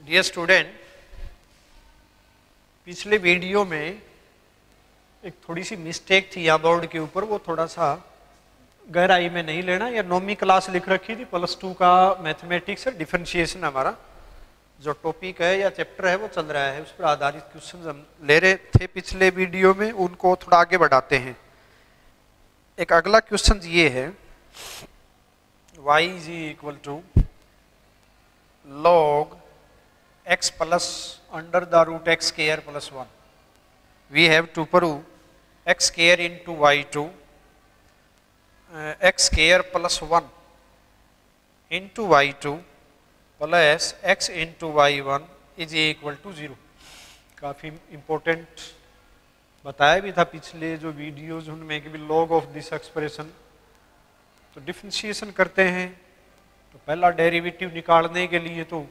Dear student, पिछले video में एक थोड़ी सी मिस्टेक थी यहाँ बोर्ड के ऊपर, वो थोड़ा सा गहराई में नहीं लेना। या नौवीं क्लास लिख रखी थी, +2 का मैथमेटिक्स है, डिफरेंशिएशन हमारा जो टॉपिक है या चैप्टर है वो चल रहा है, उस पर आधारित क्वेश्चन हम ले रहे थे पिछले वीडियो में, उनको थोड़ा आगे बढ़ाते हैं। एक अगला क्वेश्चन ये है, y = log x plus under the root x square plus 1. We have to prove x square into y2 x square plus 1 into y2 plus x into y1 is equal to 0. काफ़ी important बताया भी था पिछले जो videos उनमें कि log of this expression. तो differentiation करते हैं तो पहला डेरिवेटिव निकालने के लिए तो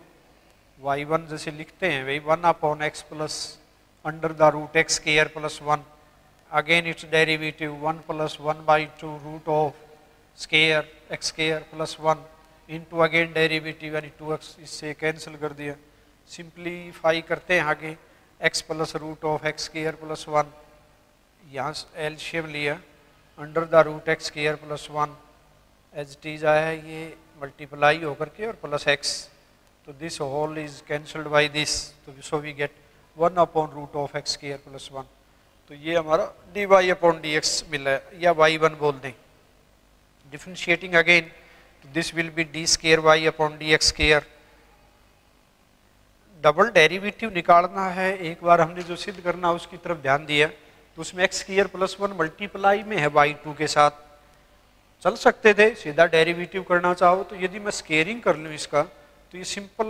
y1 जैसे लिखते हैं वही 1/x plus under the root x square plus 1, again it's derivative 1 + 1/2 root of square x square plus 1 into again derivative यानी 2x, इससे कैंसिल कर दिया। सिंप्लीफाई करते हैं आगे, x plus root of x square plus 1, यहाँ एलसीएम लिया under the root x square plus 1 as it is आया है, ये मल्टीप्लाई होकर के और प्लस x, तो this whole is cancelled by this, तो सो वी गेट 1/रूट ऑफ x स्क्वायर प्लस 1। तो ये हमारा dy/dx मिला है, या y1 बोल दें। Differentiating again, this will B d²y/dx square. Double derivative निकालना है, एक बार हमने जो सिद्ध करना उसकी तरफ ध्यान दिया, तो उसमें x स्क्वायर प्लस 1 मल्टीप्लाई में है y2 के साथ, चल सकते थे सीधा डेरिवेटिव करना चाहो तो। यदि मैं स्केयरिंग कर लूँ इसका तो ये सिंपल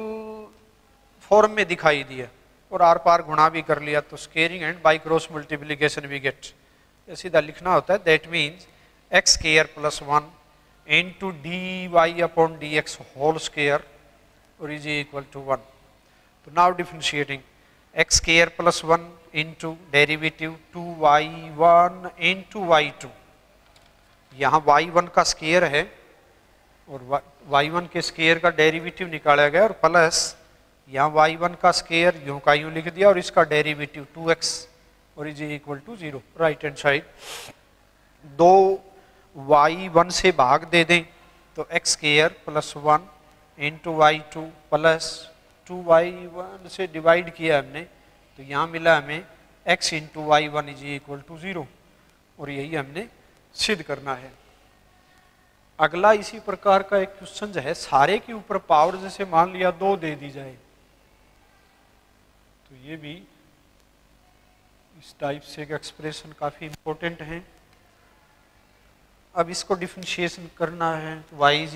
फॉर्म में दिखाई दिया और आर पार गुणा भी कर लिया, तो squaring and by cross multiplication we get, ये सीधा लिखना होता है। That means x square plus 1 into dy/dx whole square और इज इक्वल टू 1। तो now differentiating x square plus 1 into derivative 2y1 into y2, यहाँ y1 का स्क्वायर है और y1 के स्क्वायर का डेरिवेटिव निकाला गया, और प्लस यहाँ y1 का स्क्वायर यूं का यूं लिख दिया और इसका डेरिवेटिव 2x और is equal to 0 right hand side. दो y1 से भाग दे दें तो x square plus 1 into y2 plus 2y1 से डिवाइड किया हमने, तो यहाँ मिला हमें x into y1 is equal to 0, और यही हमने सिद्ध करना है। अगला इसी प्रकार का एक क्वेश्चन है, सारे के ऊपर पावर जैसे मान लिया 2 दे दी जाए, तो ये भी इस टाइप से एक एक्सप्रेशन काफी इंपॉर्टेंट है। अब इसको डिफरेंशिएशन करना है, तो y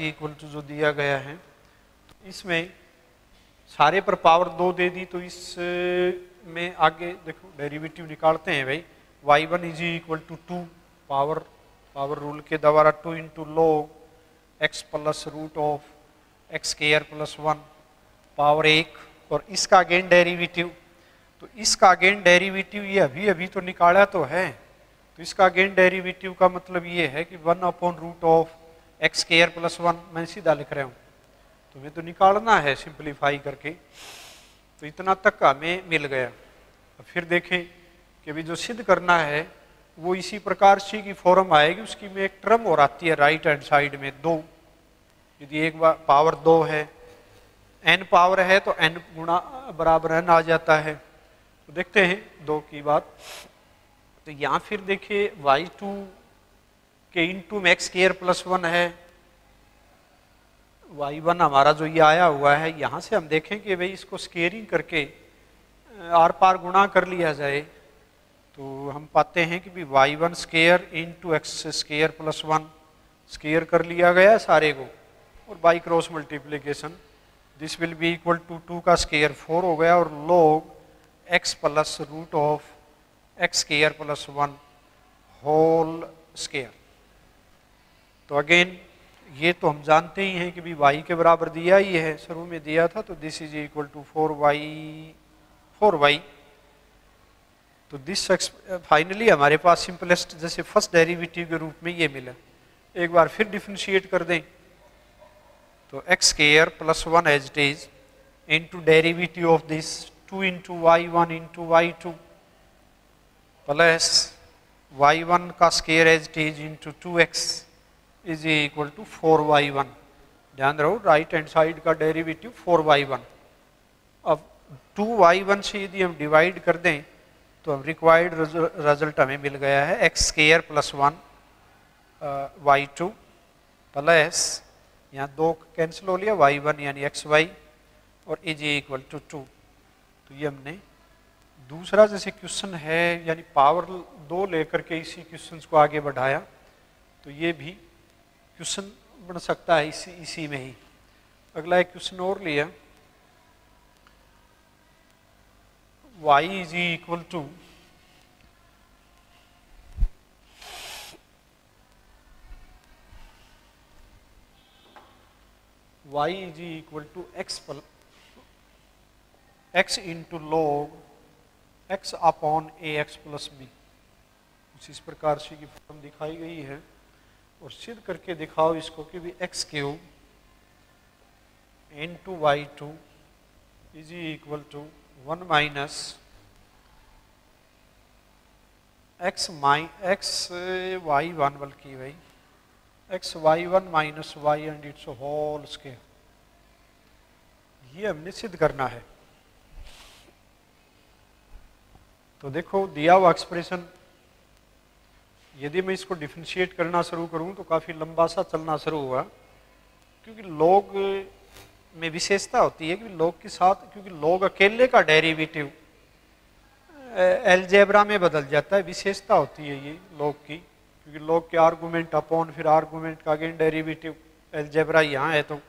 जो दिया गया है, तो इसमें सारे पर पावर 2 दे दी, तो इसमें आगे देखो डेरिवेटिव निकालते हैं भाई। y1 = 2 पावर रूल के द्वारा 2 into log x plus root of x square plus 1 power 1, और इसका अगेन डेरिवेटिव, तो इसका अगेन डेरिवेटिव ये अभी तो निकाला तो है, तो इसका अगेन डेरिवेटिव का मतलब ये है कि 1/रूट ऑफ x स्क्वायर प्लस 1, मैं सीधा लिख रहा हूँ, तो हमें तो निकालना है सिंप्लीफाई करके, तो इतना तक हमें मिल गया। अब फिर देखें कि अभी जो सिद्ध करना है वो इसी प्रकार से की फॉर्म आएगी, उसकी में एक टर्म और आती है राइट हैंड साइड में 2, यदि एक बार पावर 2 है, n पावर है तो n गुणा बराबर n आ जाता है। तो देखते हैं 2 की बात, तो यहाँ फिर देखिए y2 के इंटू में x स्क्वायर प्लस 1 है, y1 हमारा जो ये आया हुआ है, यहाँ से हम देखें कि भाई इसको स्केयरिंग करके आर पार गुणा कर लिया जाए, तो हम पाते हैं कि y1 square into x square plus 1 square कर लिया गया सारे को, और by cross multiplication this will be equal to 2 का स्क्वायर 4 हो गया, और log x plus root of x square plus 1 whole square. तो अगेन ये तो हम जानते ही हैं कि भी y के बराबर दिया ही है, शुरू में दिया था, तो this is equal to 4y। तो दिस फाइनली हमारे पास सिंपलेस्ट जैसे फर्स्ट डेरिवेटिव के रूप में ये मिला। एक बार फिर डिफरेंशिएट कर दें तो x square plus 1 as it is into derivative of this 2 into y1 into y2 plus y1 का square as it is into 2x is equal to 4y1। ध्यान रहो राइट हैंड साइड का डेरिवेटिव 4y1। अब 2y1 से यदि हम divide कर दें तो हम रिक्वायर्ड रिजल्ट हमें मिल गया है x square plus 1 y2 plus यहाँ 2 कैंसिल हो लिया y1 यानी xy और इज इक्वल टू 2। तो ये हमने दूसरा जैसे क्वेश्चन है यानी पावर 2 लेकर के इसी क्वेश्चन को आगे बढ़ाया, तो ये भी क्वेश्चन बन सकता है इसी में ही। अगला एक क्वेश्चन और लिया, y is equal to y is equal to x into log x upon A x plus B. इस प्रकार से की फॉर्म दिखाई गई है और सिद्ध करके दिखाओ इसको कि भी X cube into Y two is equal to 1 minus X Y one बल्कि भाई X Y one minus Y and it's whole square. ये हमने सिद्ध करना है। तो देखो दिया हुआ एक्सप्रेशन यदि मैं इसको डिफरेंशिएट करना शुरू करूं तो काफ़ी लंबा सा चलना शुरू हुआ, क्योंकि log में विशेषता होती है कि log के साथ, क्योंकि log अकेले का डेरिवेटिव अलजेब्रा में बदल जाता है, विशेषता होती है ये log की, क्योंकि log के आर्गूमेंट अपॉन फिर आर्गूमेंट का अगेन डेरिवेटिव अलजेब्रा यहाँ है, तो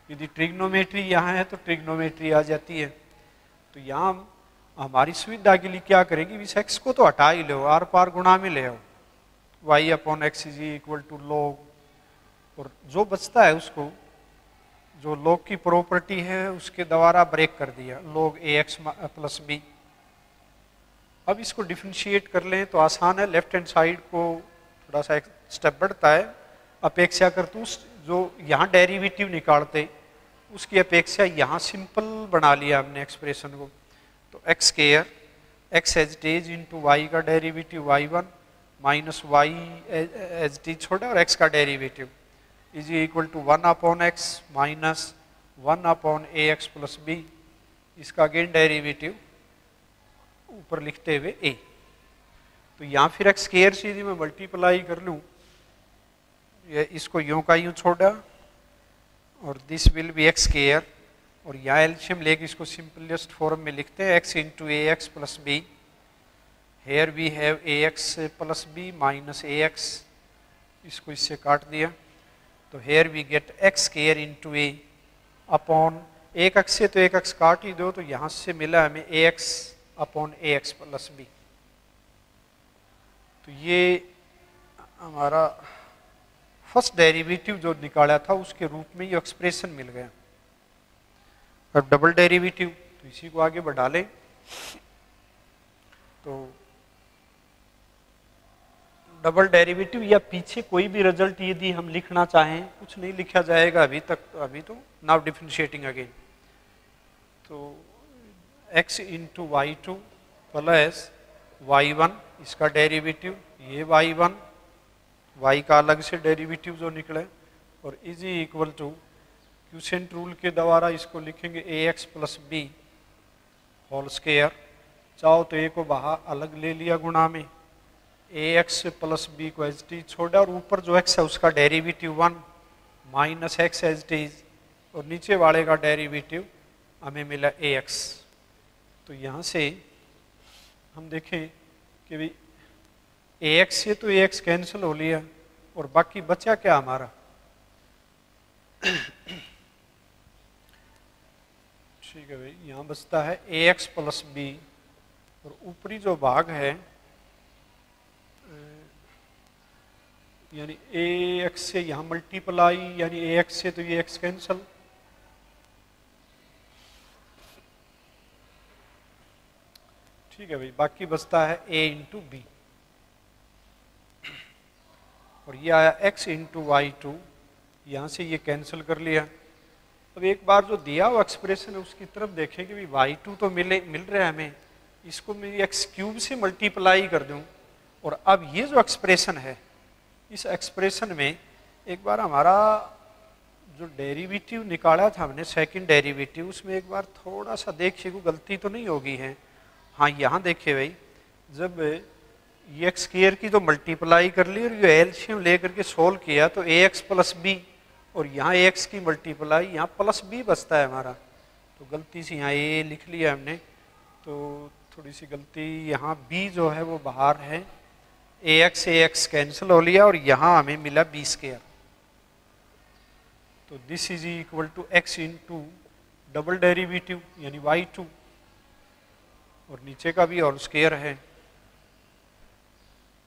यदि ट्रिग्नोमेट्री यहाँ है तो ट्रिग्नोमेट्री आ जाती है। तो यहाँ हमारी सुविधा के लिए क्या करेंगे, इस एक्स को तो हटा ही लो, आर पार गुणा में ले आओ, y upon X is equal to log, और जो बचता है उसको जो log की प्रॉपर्टी है उसके द्वारा ब्रेक कर दिया, log ax प्लस बी। अब इसको डिफरेंशिएट कर लें तो आसान है, लेफ्ट हैंड साइड को थोड़ा सा एक स्टेप बढ़ता है, अपेक्षा कर तो जो यहाँ डेरिवेटिव निकालते उसकी अपेक्षा यहाँ सिंपल बना लिया हमने एक्सप्रेशन को। तो x square x as it is into y का derivative y one minus y as it is छोड़ा और एक्स का derivative is equal to 1 upon x minus 1 upon A x plus b. इसका अगेन डेरिवेटिव ऊपर लिखते हुए ए। तो यहाँ फिर एक्स स्क्वायर से यदि मैं मल्टीप्लाई कर लूँ, इसको यूं का यूं छोड़ा और this will be x square, और यहाँ एल्शियम लेके इसको सिंपलेस्ट फॉर्म में लिखते हैं X into A x plus B. Here we have A x plus B minus A X, इसको इससे काट दिया, तो here we get X square into A upon एक एक्स से तो एक एक्स काट ही दो, तो यहाँ से मिला हमें ए एक्स अपॉन ए एक्स प्लस बी। तो ये हमारा फर्स्ट डेरिवेटिव जो निकाला था उसके रूप में ये एक्सप्रेशन मिल गया। अब डबल डेरिवेटिव, तो इसी को आगे बढ़ा लें। तो डबल डेरिवेटिव या पीछे कोई भी रिजल्ट यदि हम लिखना चाहें, कुछ नहीं लिखा जाएगा अभी तक, अभी तो नाउ डिफरेंशिएटिंग अगेन। तो x into Y two plus y one, इसका डेरिवेटिव ये वाई वन, y का अलग से डेरिवेटिव जो निकले, और is equal to quotient rule के द्वारा इसको लिखेंगे a x plus b whole square. चाहो तो ए को बाहर अलग ले लिया गुणा में, ए एक्स प्लस बी को एज टी छोड़ा, और ऊपर जो एक्स है उसका derivative 1 minus X as it, और नीचे वाले का डेरिवेटिव हमें मिला ए एक्स। तो यहाँ से हम देखें कि भाई ए एक्स से तो ए एक्स कैंसिल हो लिया और बाकी बचा क्या हमारा, ठीक है भाई, यहाँ बचता है ए एक्स प्लस बी, और ऊपरी जो भाग है यानी ए एक्स से यहाँ मल्टीप्लाई, यानी ए एक्स से तो ये एक्स कैंसिल, ठीक है भाई, बाकी बचता है ए इंटू बी, और ये आया एक्स इंटू वाई टू, यहाँ से ये कैंसिल कर लिया, अब एक बार जो दिया हुआ एक्सप्रेशन है उसकी तरफ देखें कि भाई y2 तो मिल रहा है हमें, इसको मैं एक्स क्यूब से मल्टीप्लाई कर दूं, और अब ये जो एक्सप्रेशन है, इस एक्सप्रेशन में एक बार हमारा जो डेरिवेटिव निकाला था हमने सेकंड डेरिवेटिव, उसमें एक बार थोड़ा सा देखिए कोई गलती तो नहीं होगी है। हाँ यहाँ देखिए भाई, जब ये एक्स स्क्वायर की तो मल्टीप्लाई कर ली और ये एलसीएम लेकर के सोल्व किया तो ए एक्स प्लस बी, और यहाँ ए एक्स की मल्टीप्लाई यहाँ प्लस बी बचता है हमारा, तो गलती से यहाँ ए लिख लिया हमने, तो थोड़ी सी गलती, यहाँ बी जो है वो बाहर है, ए एक्स कैंसिल हो लिया और यहाँ हमें मिला बी स्क्वायर, तो this is equal to X into double derivative यानी y2, और नीचे का भी होल स्क्वायर है,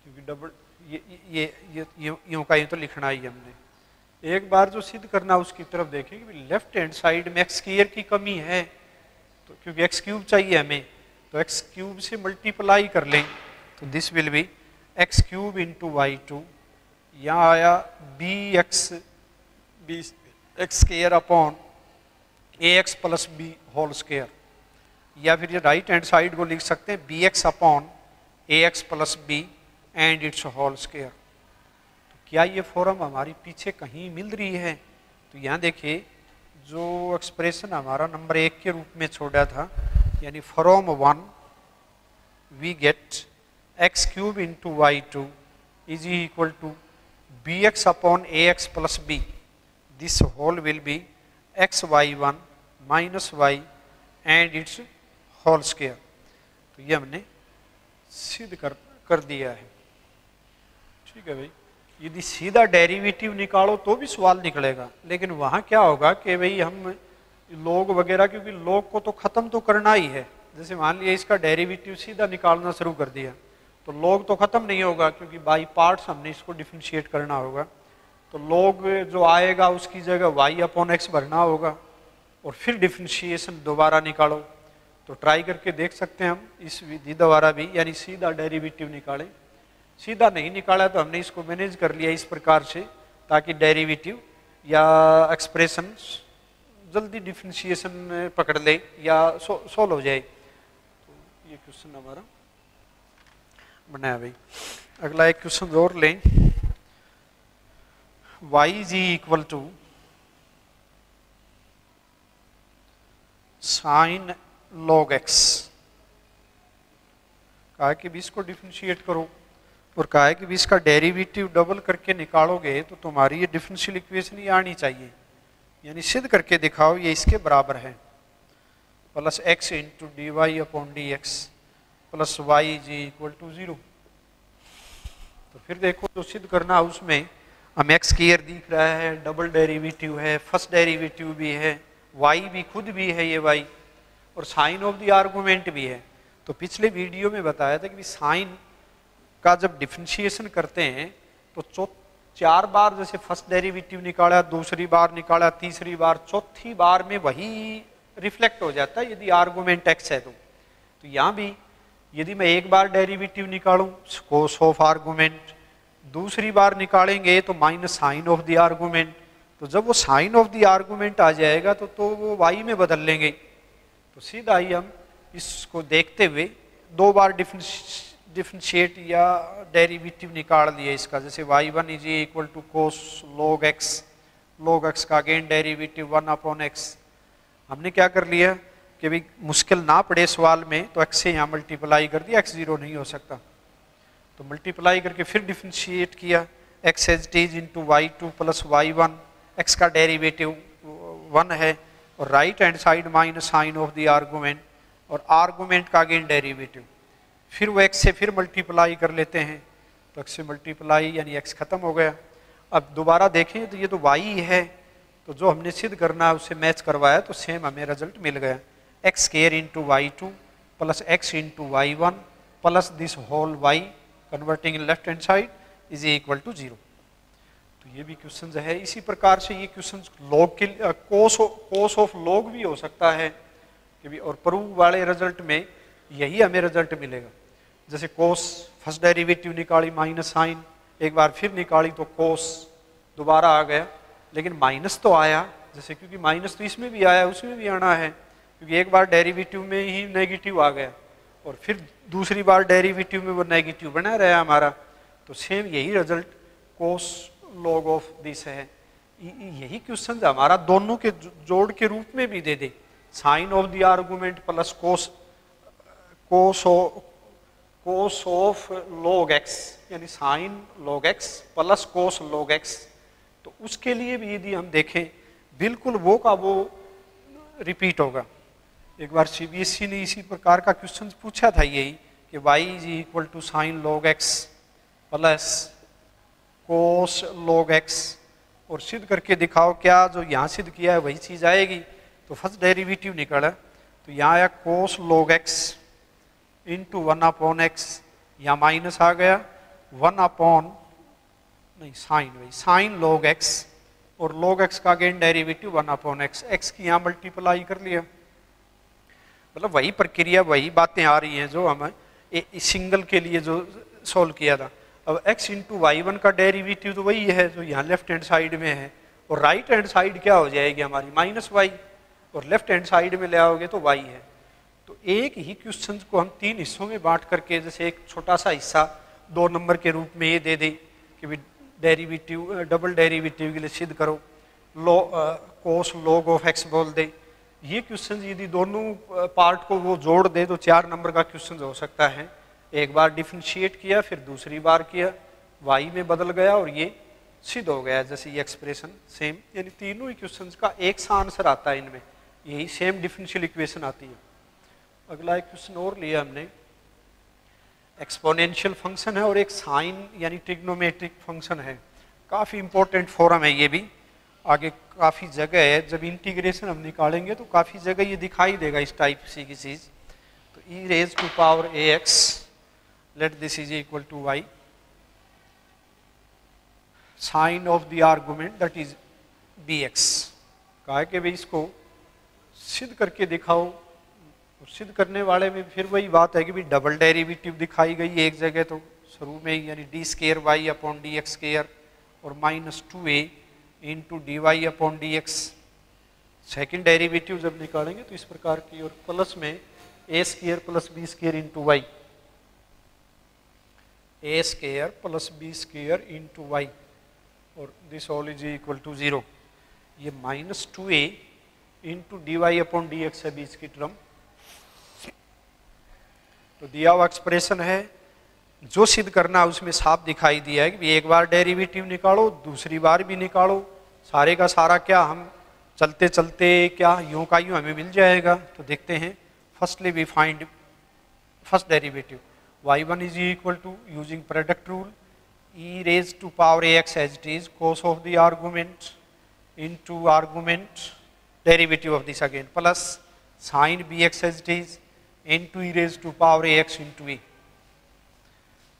क्योंकि डबल ये यूं का यूं तो लिखना ही हमने। एक बार जो सिद्ध करना उसकी तरफ देखें कि लेफ्ट हैंड साइड में एक्स स्क्वायर की कमी है, तो क्योंकि एक्स क्यूब चाहिए हमें, तो एक्स क्यूब से मल्टीप्लाई कर लें, तो this will be x cube into y2, यहाँ आया बी एक्स स्क्वायर अपॉन ए x plus b whole square, या फिर ये राइट हैंड साइड को लिख सकते हैं B X upon A x plus B and it's whole square. तो क्या ये फॉर्म हमारी पीछे कहीं मिल रही है? तो यहाँ देखिए जो एक्सप्रेशन हमारा नंबर 1 के रूप में छोड़ा था, यानी from 1 we get X cube into y2 is equal to B X upon A x plus B, this whole will be X y1 minus Y and it's whole square. तो ये हमने सिद्ध कर दिया है। ठीक है भाई, यदि सीधा डेरिवेटिव निकालो तो भी सवाल निकलेगा, लेकिन वहाँ क्या होगा कि भाई हम लोग वगैरह, क्योंकि लोग को तो ख़त्म तो करना ही है, जैसे मान लिया इसका डेरिवेटिव सीधा निकालना शुरू कर दिया तो लोग तो ख़त्म नहीं होगा, क्योंकि बाई पार्ट्स हमने इसको डिफ्रेंशिएट करना होगा, तो लोग जो आएगा उसकी जगह y अपॉन एक्स भरना होगा, और फिर डिफ्रेंशिएशन दोबारा निकालो। तो ट्राई करके देख सकते हैं हम इस विधि द्वारा भी, यानी सीधा डेरिवेटिव निकालें। सीधा नहीं निकाला तो हमने इसको मैनेज कर लिया इस प्रकार से, ताकि डेरिवेटिव या एक्सप्रेशन जल्दी डिफ्रेंशिएशन पकड़ ले या सोल्व हो जाए। तो ये क्वेश्चन हमारा बनाया भाई। अगला एक क्वेश्चन और लें, y is equal to sine log x, कहा कि भी इसको डिफ्रेंशिएट करो, और कहा है कि भी इसका डेरिवेटिव डबल करके निकालोगे तो तुम्हारी ये डिफरेंशियल इक्वेशन ही आनी चाहिए, यानी सिद्ध करके दिखाओ ये इसके बराबर है, plus X into D Y upon D X plus Y is equal to 0। तो फिर देखो जो सिद्ध करना उसमें हम एक्स क्लियर दिख रहा है, डबल डेरिवेटिव है, फर्स्ट डेरिवेटिव भी है, वाई भी खुद भी है ये वाई, और साइन ऑफ द आर्गुमेंट भी है। तो पिछले वीडियो में बताया था कि साइन का जब डिफरेंशिएशन करते हैं तो 4 बार जैसे फर्स्ट डेरिवेटिव निकाला, दूसरी बार निकाला, तीसरी बार, चौथी बार में वही रिफ्लेक्ट हो जाता है यदि आर्गुमेंट एक्स है तो यहाँ भी यदि मैं एक बार डेरिवेटिव निकालूं कोस ऑफ आर्गुमेंट, दूसरी बार निकालेंगे तो minus sine of the argument, तो जब वो साइन ऑफ द आर्गुमेंट आ जाएगा तो वो वाई में बदल लेंगे। तो सीधा ही हम इसको देखते हुए 2 बार डिफरेंशिएट या डेरिवेटिव निकाल दिया इसका, जैसे y1 is equal to cos log x का अगेन डेरिवेटिव 1 अपॉन x। हमने क्या कर लिया कि भाई मुश्किल ना पड़े सवाल में तो x से यहाँ मल्टीप्लाई कर दिया, x 0 नहीं हो सकता, तो मल्टीप्लाई करके फिर डिफरेंशिएट किया, x as it is into y2 plus y1, x का डेरिवेटिव 1 है, और right hand side minus sine of the argument, और आर्गुमेंट का अगेन डेरिवेटिव, फिर वो x से फिर मल्टीप्लाई कर लेते हैं, तो x से मल्टीप्लाई यानी x खत्म हो गया। अब दोबारा देखें तो ये तो y है, तो जो हमने सिद्ध करना है उससे मैच करवाया तो सेम हमें रिजल्ट मिल गया, X square into y2 plus X into y1 plus this whole y converting in left hand side is equal to 0। तो ये भी क्वेश्चन जो है इसी प्रकार से, ये क्वेश्चन लॉग के कोस ऑफ लॉग भी हो सकता है कि भी, और प्रूव वाले रिजल्ट में यही हमें रिजल्ट मिलेगा। जैसे कोस फर्स्ट डेरिवेटिव निकाली माइनस साइन, एक बार फिर निकाली तो कोस दोबारा आ गया, लेकिन माइनस तो आया जैसे क्योंकि माइनस तो इसमें भी आया उसमें भी आना है, क्योंकि एक बार डेरिवेटिव में ही नेगेटिव आ गया और फिर दूसरी बार डेरिवेटिव में वो नेगेटिव बना रहा हमारा, तो सेम यही result cos log of this है। यही क्वेश्चन हमारा दोनों के जोड़ के रूप में भी दे दे, sine of the argument plus cos of log x, यानी sine log x plus cos log x, तो उसके लिए भी यदि हम देखें बिल्कुल वो का वो रिपीट होगा। एक बार सीबीएसई ने इसी प्रकार का क्वेश्चन पूछा था यही कि y is equal to sine log x plus cos log X, और सिद्ध करके दिखाओ, क्या जो यहाँ सिद्ध किया है वही चीज आएगी। तो फर्स्ट डेरिवेटिव निकला, तो यहाँ आया कोस लॉग एक्स इंटू 1/x, यहाँ माइनस आ गया 1 नहीं साइन, वही साइन लॉग एक्स, और लॉग एक्स का अगेन डेरिवेटिव 1/x, एक्स की यहाँ मल्टीप्लाई कर लिया। मतलब वही प्रक्रिया वही बातें आ रही हैं जो हम सिंगल के लिए जो सोल्व किया था। अब x इंटू y1 का डेरिवेटिव तो वही है जो यहाँ लेफ्ट हैंड साइड में है, और राइट हैंड साइड क्या हो जाएगी हमारी माइनस वाई, और लेफ्ट हैंड साइड में ले आओगे तो y है। तो एक ही क्वेश्चन को हम 3 हिस्सों में बांट करके, जैसे एक छोटा सा हिस्सा 2 नंबर के रूप में ये दे दे कि भी डेरिवेटिव डबल डेरिवेटिव के लिए सिद्ध करो, कोस लॉग ऑफ एक्स बोल दे। ये क्वेश्चन यदि दोनों पार्ट को वो जोड़ दे तो 4 नंबर का क्वेश्चन हो सकता है। एक बार डिफरेंशिएट किया, फिर दूसरी बार किया, y में बदल गया और ये सिद्ध हो गया, जैसे ये एक्सप्रेशन सेम, यानी तीनों ही क्वेश्चंस का एक सा आंसर आता है इनमें, यही सेम डिफरेंशियल इक्वेशन आती है। अगला एक क्वेश्चन और लिया हमने, एक्सपोनेंशियल फंक्शन है और एक साइन यानी ट्रिग्नोमेट्रिक फंक्शन है, काफ़ी इंपॉर्टेंट फॉर्म है ये भी, आगे काफ़ी जगह है, जब इंटीग्रेशन हम निकालेंगे तो काफ़ी जगह ये दिखाई देगा इस टाइप सी की चीज़। तो e raise to power ax, let this is equal to y, sine of the argument that is bx, कहा कि भाई इसको सिद्ध करके दिखाओ। और सिद्ध करने वाले में फिर वही बात है कि भाई डबल डेरिवेटिव दिखाई गई एक जगह तो शुरू में ही, यानी d square y upon D x square और minus 2a into D Y upon D x. Second derivative जब निकालेंगे तो इस प्रकार की, और प्लस में a square plus b square into y, a square plus b square into y, और this all is equal to 0। ये minus 2a into D Y upon D x है बीच की टर्म। तो दिया हुआ एक्सप्रेशन है, जो सिद्ध करना है उसमें साफ दिखाई दिया है कि एक बार डेरिवेटिव निकालो, दूसरी बार भी निकालो, सारे का सारा क्या हम चलते चलते क्या यूं का यूं हमें मिल जाएगा। तो देखते हैं, firstly we find first derivative, y1 is equal to, using product rule, e raised to power ax as it is, cos of the argument into argument derivative of this again, plus sin bx as it is into e raised to power ax into a.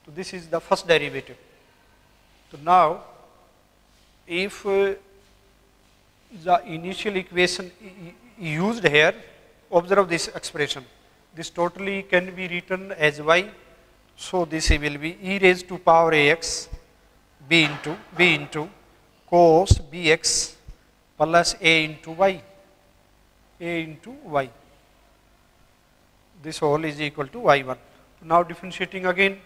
So this is the first derivative. So now if the initial equation used here, observe this expression, this totally can be written as y. So this will be e raised to power ax b into cos bx plus a into y, this whole is equal to y1. Now differentiating again,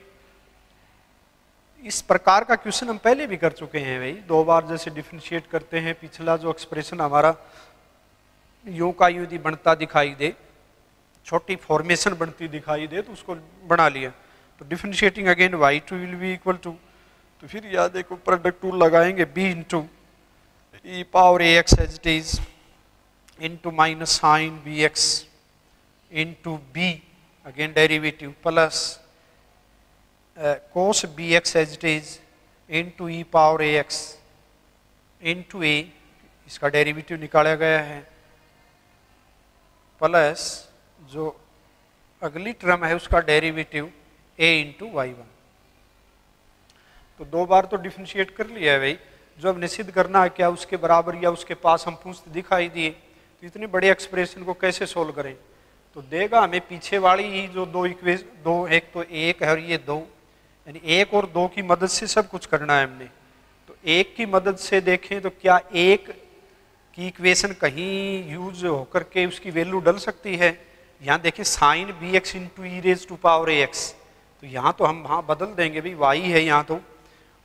इस प्रकार का question हम पहले भी कर चुके हैं भाई, 2 बार जैसे डिफरेंशिएट करते हैं, पिछला जो एक्सप्रेशन हमारा यूं का यूं यदि बनता दिखाई दे, छोटी फॉर्मेशन बनती दिखाई दे तो उसको बना लिया। तो differentiating again y2 will be equal to, तो फिर याद देखो प्रोडक्ट रूल लगाएंगे, b into E power ax as it is into minus sine bx into b again derivative plus cos bx as it is into E power ax into a, इसका derivative निकाला गया है, plus जो अगली term है उसका derivative a into y1। तो 2 बार तो डिफरेंशिएट कर लिया है भाई, जो हमने सिद्ध करना है क्या उसके बराबर या उसके पास हम पूछते दिखाई दिए, तो इतने बड़े एक्सप्रेशन को कैसे सोल्व करें। तो देगा हमें पीछे वाली ही जो 2 इक्वेशन, 2 एक तो 1 है और ये 2, यानी 1 और 2 की मदद से सब कुछ करना है हमने। तो 1 की मदद से देखें तो क्या 1 कि इक्वेशन कहीं यूज होकर के उसकी वैल्यू डल सकती है। यहाँ देखिए sine B X into E raise to power A X, तो यहाँ तो हम वहाँ बदल देंगे भाई वाई है यहाँ तो।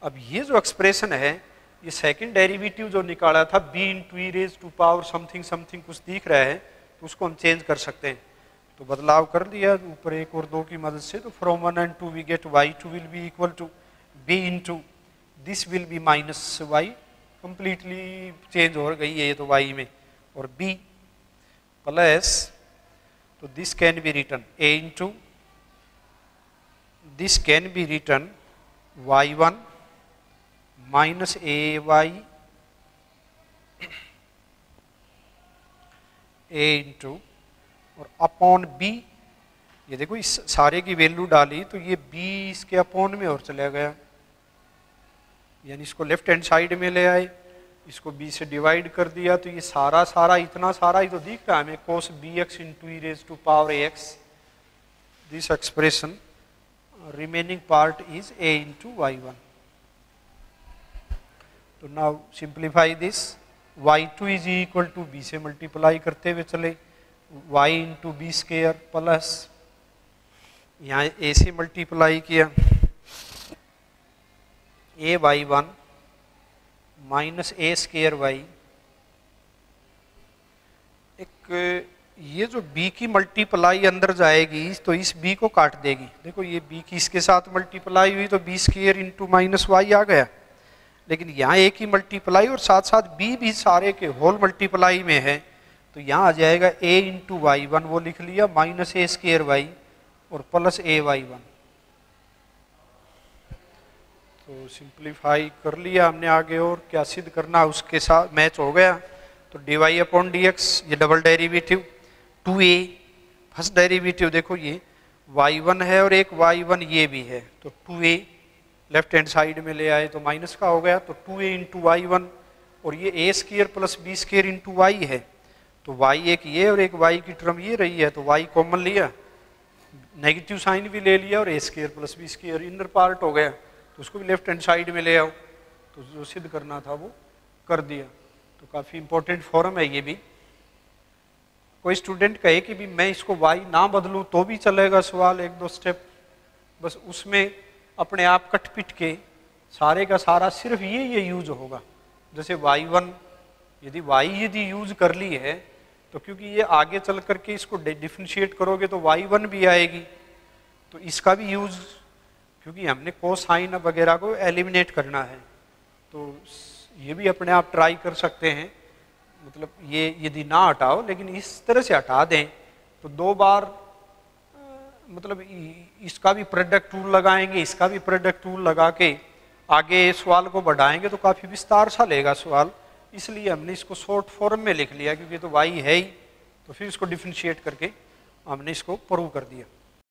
अब ये जो एक्सप्रेशन है, ये सेकंड डेरिवेटिव जो निकाला था B into E raise to power something something कुछ दिख रहा है, तो उसको हम चेंज कर सकते हैं। तो बदलाव कर दिया ऊपर 1 और 2 की मदद से, तो from 1 and 2 we get y2 will be equal to b into this will be minus Y, completely change हो गई है ये तो y में, और b प्लस, तो this can be written a into this can be written y1 minus ay a into और upon b, ये देखो इस सारे की वैल्यू डाली तो ये b इसके अपॉन में और चला गया, यानी इसको लेफ्ट हैंड साइड में ले आए, इसको b से डिवाइड कर दिया, तो ये सारा सारा इतना सारा ही तो दिख रहा है हमें, cos bx into E raise to power ax, this expression remaining part is a into y1। तो now simplify this, y2 is equal to b से मल्टीप्लाई करते हुए चले, y into B square plus, यहाँ a से multiply किया a y1 minus a square y, एक ये जो b की मल्टीप्लाई अंदर जाएगी तो इस b को काट देगी, देखो ये b की इसके साथ मल्टीप्लाई हुई तो b square into minus y आ गया, लेकिन यहाँ a की मल्टीप्लाई और साथ साथ b भी सारे के होल मल्टीप्लाई में है, तो यहाँ आ जाएगा a इंटू y1 वो लिख लिया माइनस a स्केयर y और प्लस a y1। तो सिंप्लीफाई कर लिया हमने आगे, और क्या सिद्ध करना उसके साथ मैच हो गया, तो d Y upon D x, ये double derivative 2a, first derivative देखो ये y1 है और एक y1 ये भी है, तो 2a लेफ्ट हैंड साइड में ले आए तो माइनस का हो गया, तो 2a इंटू y1 और ये a square plus b square into y है, तो y एक ये और एक y की टर्म ये रही है, तो y कॉमन लिया, नेगेटिव साइन भी ले लिया और a square plus b square inner part हो गया, तो उसको भी लेफ्ट हैंड साइड में ले आओ, तो जो सिद्ध करना था वो कर दिया। तो काफ़ी इंपॉर्टेंट फॉर्म है ये भी। कोई स्टूडेंट कहे कि भी मैं इसको y ना बदलूं तो भी चलेगा, सवाल 1-2 स्टेप, बस उसमें अपने आप कट पिट के सारे का सारा सिर्फ ये यूज होगा। जैसे y1 यदि यूज कर ली है, तो क्योंकि ये आगे चल करके इसको डिफरेंशिएट करोगे तो y1 भी आएगी, तो इसका भी यूज, क्योंकि हमने कोसाइन वगैरह को एलिमिनेट करना है, तो ये भी अपने आप ट्राई कर सकते हैं। मतलब ये यदि ना हटाओ लेकिन इस तरह से हटा दें तो 2 बार मतलब इसका भी प्रोडक्ट रूल लगाएंगे, इसका भी प्रोडक्ट रूल लगा के आगे सवाल को बढ़ाएंगे तो काफ़ी विस्तार सा लेगा सवाल, इसलिए हमने इसको शॉर्ट फॉर्म में लिख लिया, क्योंकि तो y है ही, तो फिर इसको डिफरेंशिएट करके हमने इसको प्रूव कर दिया।